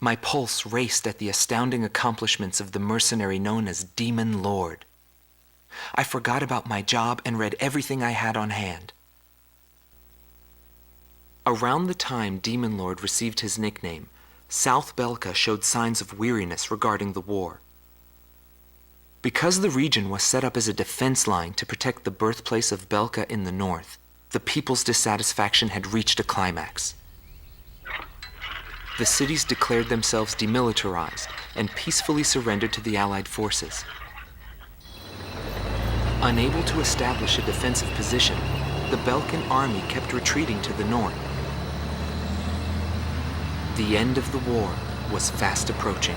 My pulse raced at the astounding accomplishments of the mercenary known as Demon Lord. I forgot about my job and read everything I had on hand. Around the time Demon Lord received his nickname, South Belka showed signs of weariness regarding the war. Because the region was set up as a defense line to protect the birthplace of Belka in the north, the people's dissatisfaction had reached a climax. The cities declared themselves demilitarized and peacefully surrendered to the Allied forces. Unable to establish a defensive position, the Belkan army kept retreating to the north. The end of the war was fast approaching.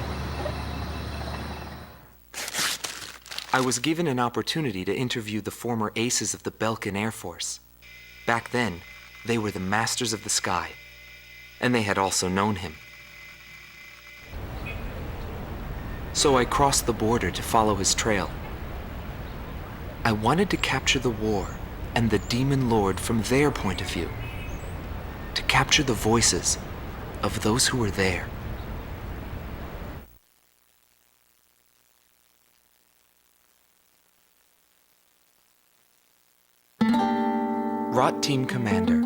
I was given an opportunity to interview the former aces of the Belkan Air Force. Back then, they were the masters of the sky, and they had also known him. So I crossed the border to follow his trail. I wanted to capture the war and the Demon Lord from their point of view, to capture the voices of those who were there. Rot Team Commander,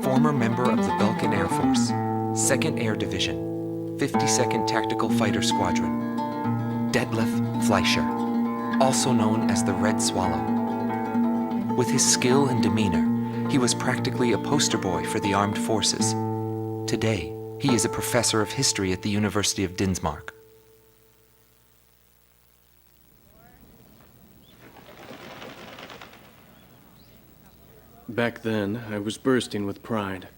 former member of the Belkan Air Force, 2nd Air Division, 52nd Tactical Fighter Squadron, Detlef Fleischer, also known as the Red Swallow. With his skill and demeanor, he was practically a poster boy for the armed forces. Today, he is a professor of history at the University of Dinsmark. Back then, I was bursting with pride.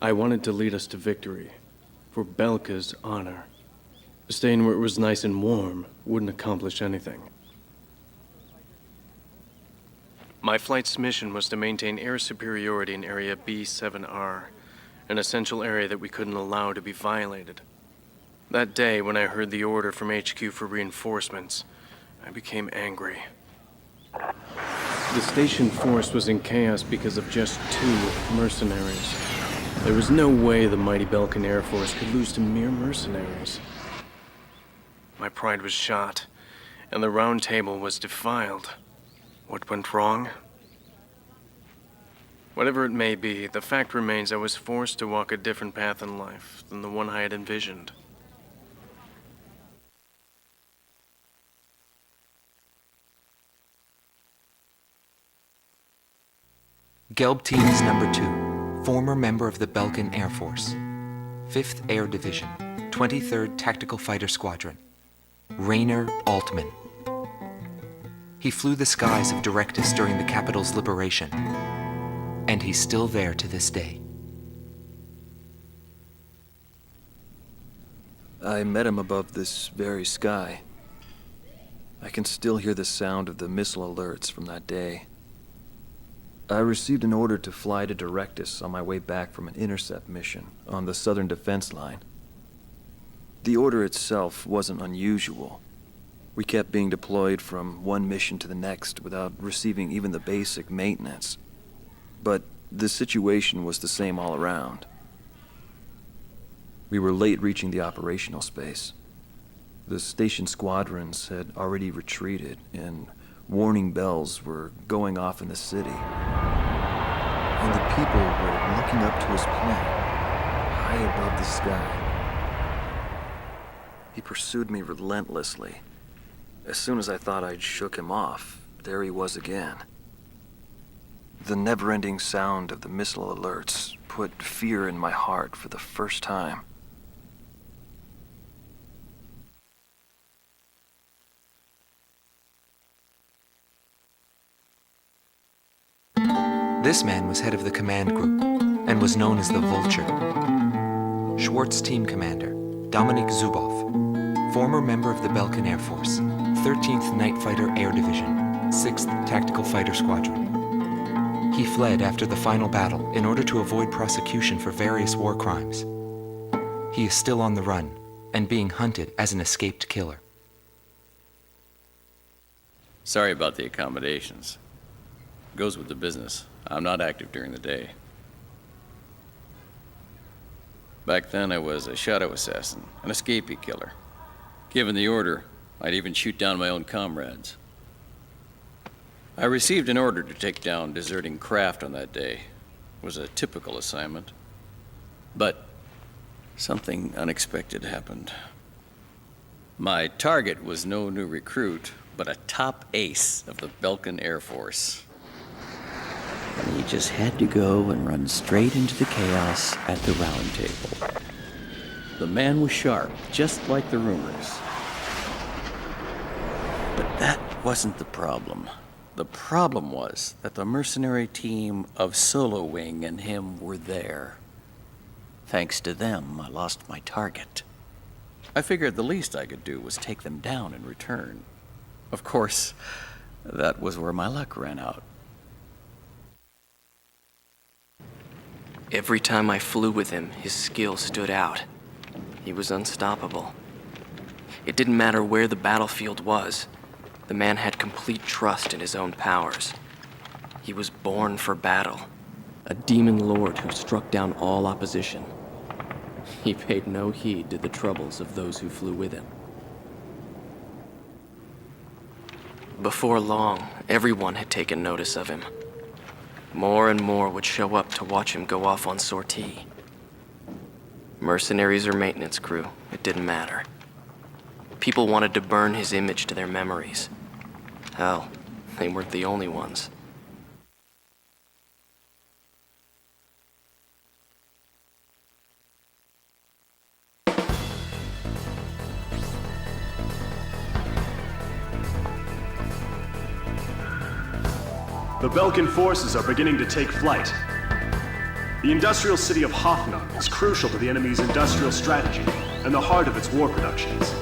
I wanted to lead us to victory, for Belka's honor. Staying where it was nice and warm wouldn't accomplish anything. My flight's mission was to maintain air superiority in Area B7R, an essential area that we couldn't allow to be violated. That day, when I heard the order from HQ for reinforcements, I became angry. The station force was in chaos because of just 2 mercenaries. There was no way the mighty Belkan Air Force could lose to mere mercenaries. My pride was shot, and the round table was defiled. What went wrong? Whatever it may be, the fact remains I was forced to walk a different path in life than the one I had envisioned. Gelb Teams Number 2, former member of the Belkan Air Force, 5th Air Division, 23rd Tactical Fighter Squadron, Rainer Altman. He flew the skies of Directus during the capital's liberation, and he's still there to this day. I met him above this very sky. I can still hear the sound of the missile alerts from that day. I received an order to fly to Directus on my way back from an intercept mission on the southern defense line. The order itself wasn't unusual. We kept being deployed from one mission to the next without receiving even the basic maintenance. But the situation was the same all around. We were late reaching the operational space. The station squadrons had already retreated, and warning bells were going off in the city. And the people were looking up to his plane, high above the sky. He pursued me relentlessly. As soon as I thought I'd shook him off, there he was again. The never-ending sound of the missile alerts put fear in my heart for the first time. This man was head of the command group and was known as the Vulture. Schwartz Team Commander, Dominik Zubov, former member of the Belkan Air Force, 13th Night Fighter Air Division, 6th Tactical Fighter Squadron. He fled after the final battle in order to avoid prosecution for various war crimes. He is still on the run and being hunted as an escaped killer. Sorry about the accommodations. Goes with the business. I'm not active during the day. Back then, I was a shadow assassin, an escapee killer. Given the order, I'd even shoot down my own comrades. I received an order to take down deserting craft on that day. It was a typical assignment. But something unexpected happened. My target was no new recruit, but a top ace of the Belkan Air Force. And he just had to go and run straight into the chaos at the round table. The man was sharp, just like the rumors. But that wasn't the problem. The problem was that the mercenary team of Solo Wing and him were there. Thanks to them, I lost my target. I figured the least I could do was take them down in return. Of course, that was where my luck ran out. Every time I flew with him, his skill stood out. He was unstoppable. It didn't matter where the battlefield was. The man had complete trust in his own powers. He was born for battle. A demon lord who struck down all opposition. He paid no heed to the troubles of those who flew with him. Before long, everyone had taken notice of him. More and more would show up to watch him go off on sortie. Mercenaries or maintenance crew, it didn't matter. People wanted to burn his image to their memories. Hell, they weren't the only ones. The Belkan forces are beginning to take flight. The industrial city of Hoffnung is crucial to the enemy's industrial strategy and the heart of its war productions.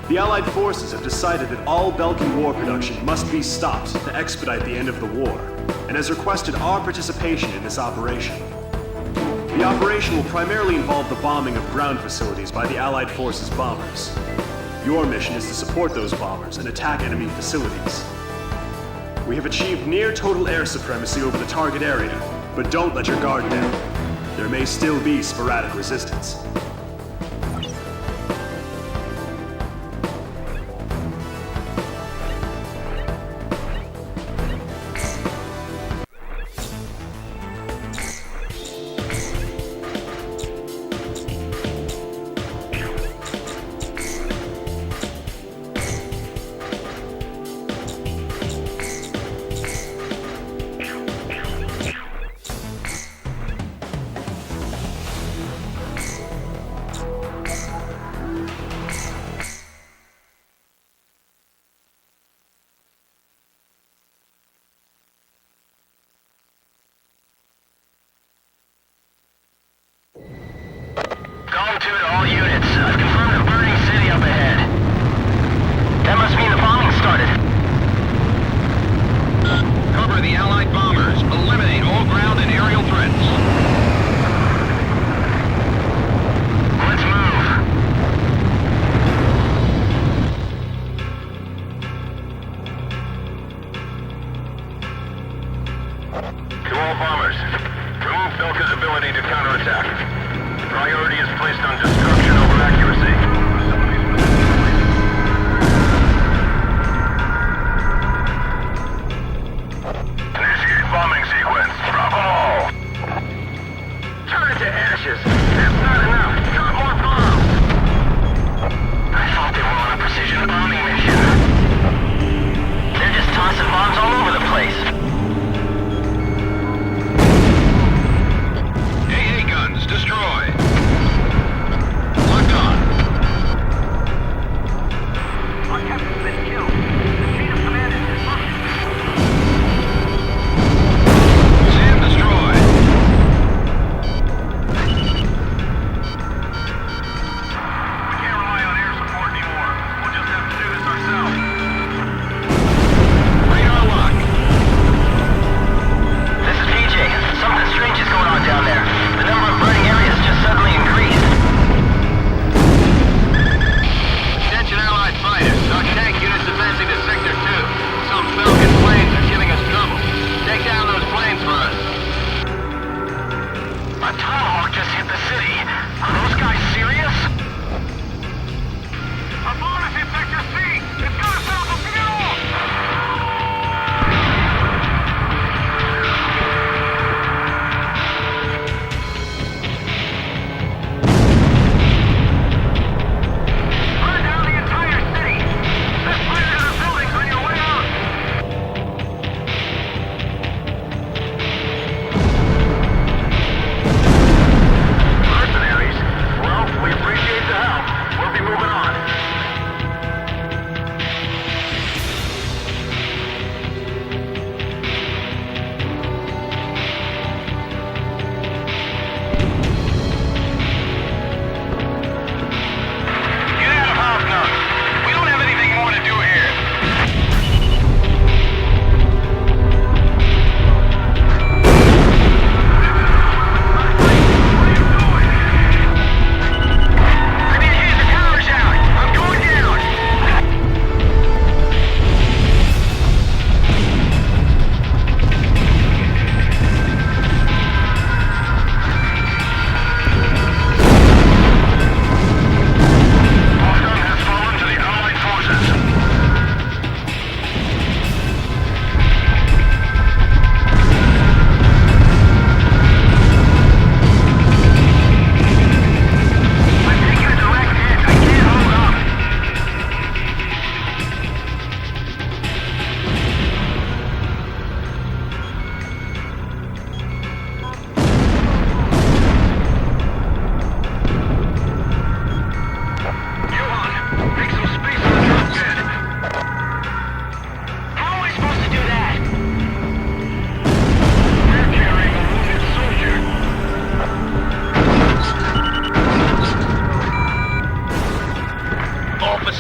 The Allied forces have decided that all Belkan war production must be stopped to expedite the end of the war, and has requested our participation in this operation. The operation will primarily involve the bombing of ground facilities by the Allied forces' bombers. Your mission is to support those bombers and attack enemy facilities. We have achieved near total air supremacy over the target area, but don't let your guard down. There may still be sporadic resistance. Dome 2 to all units. I've confirmed a burning city up ahead. That must mean the bombing started. Cover the Allied bombers. Eliminate all ground and aerial threats. Let's move. To all bombers, remove Belka's ability to counterattack. Priority is placed on destruction over accuracy. Initiate bombing sequence. Drop them all. Turn it to ashes. That's not enough. Drop more bombs. I thought they were on a precision bombing mission. They're just tossing bombs all over the place. AA guns destroy. Locked on. Our captain's been killed. The chain of command is disrupted. Sam destroy.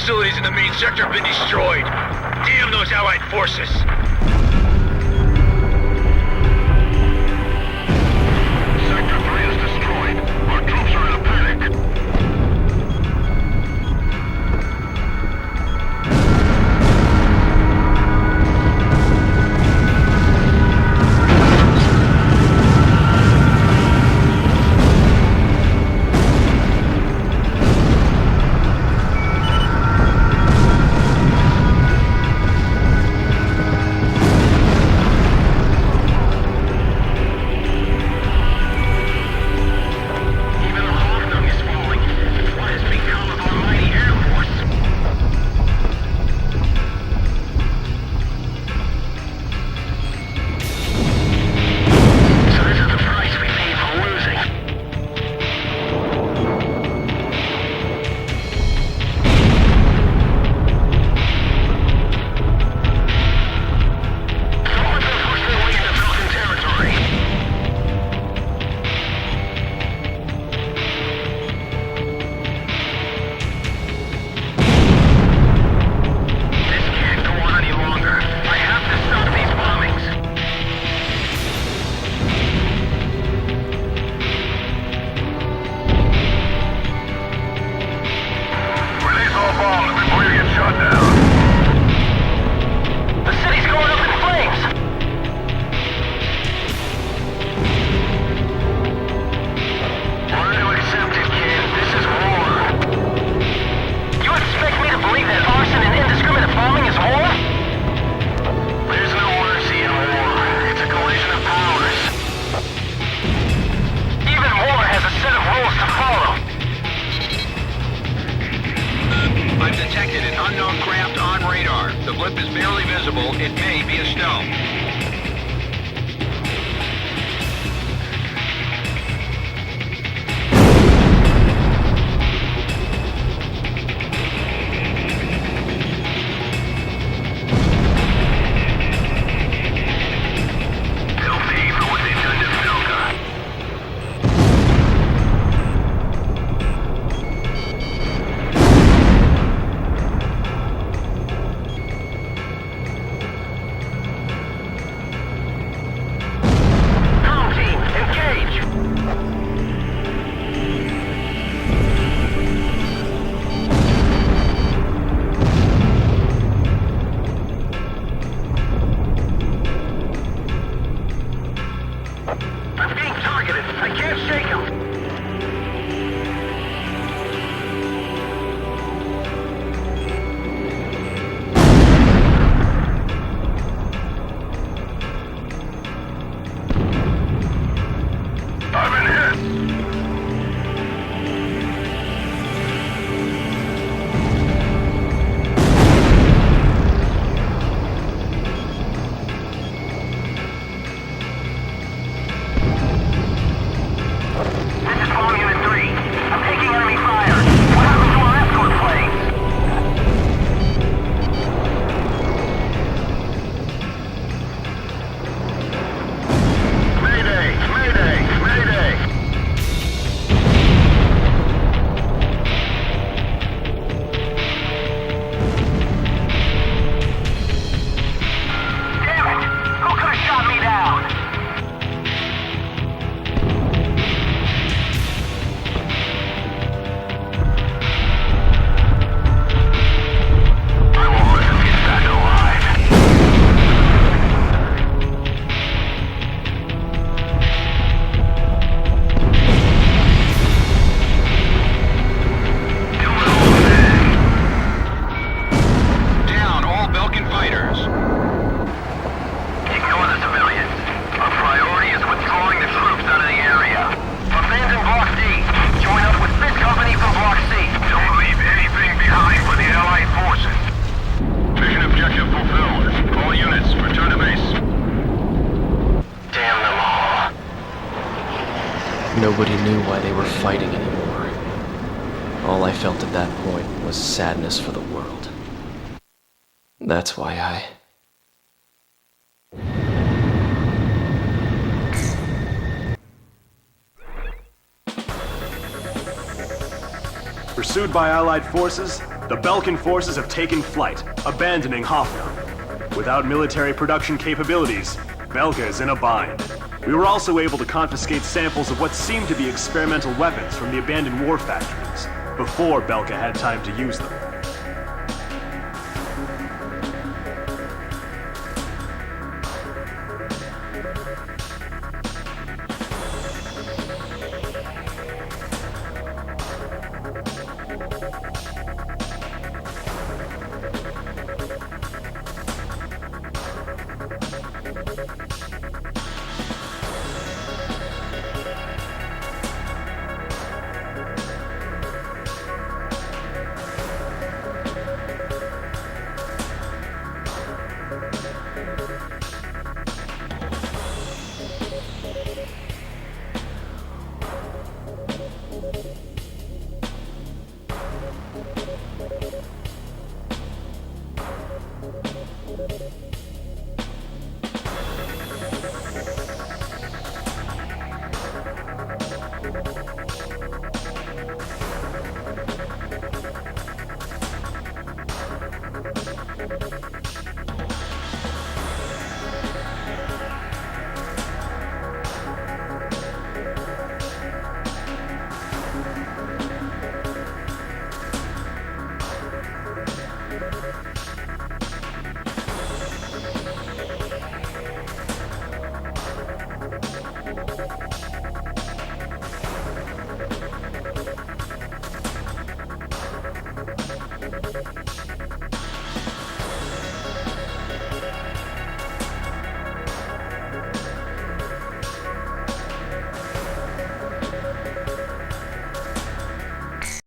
facilities in the main sector have been destroyed. Damn those Allied forces! Sector 3 is destroyed. Our troops are in a panic. It may be a stone. Nobody knew why they were fighting anymore. All I felt at that point was sadness for the world. That's why I... Pursued by Allied forces, The Belkan forces have taken flight, abandoning Hoffnung. Without military production capabilities, Belka is in a bind. We were also able to confiscate samples of what seemed to be experimental weapons from the abandoned war factories, before Belka had time to use them.